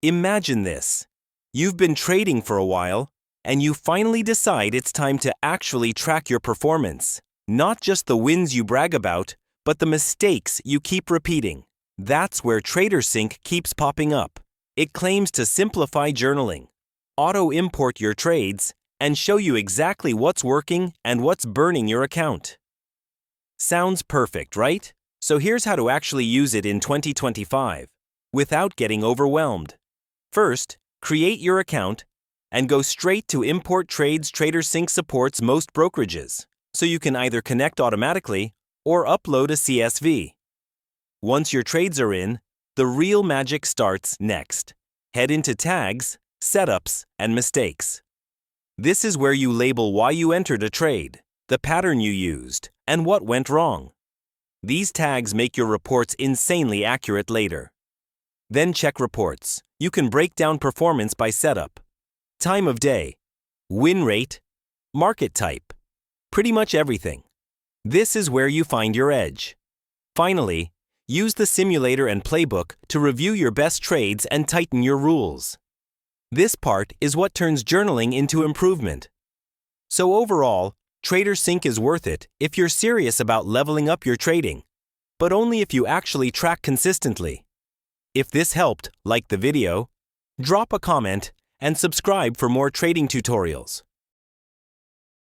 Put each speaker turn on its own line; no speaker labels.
Imagine this. You've been trading for a while, and you finally decide it's time to actually track your performance. Not just the wins you brag about, but the mistakes you keep repeating. That's where TraderSync keeps popping up. It claims to simplify journaling, auto-import your trades, and show you exactly what's working and what's burning your account. Sounds perfect, right? So here's how to actually use it in 2025 without getting overwhelmed. First, create your account and go straight to Import Trades. TraderSync supports most brokerages, so you can either connect automatically or upload a CSV. Once your trades are in, the real magic starts next. Head into Tags, Setups, and Mistakes. This is where you label why you entered a trade, the pattern you used, and what went wrong. These tags make your reports insanely accurate later. Then check reports. You can break down performance by setup, time of day, win rate, market type, pretty much everything. This is where you find your edge. Finally, use the simulator and playbook to review your best trades and tighten your rules. This part is what turns journaling into improvement. So overall, TraderSync is worth it if you're serious about leveling up your trading, but only if you actually track consistently. If this helped, like the video, drop a comment and subscribe for more trading tutorials.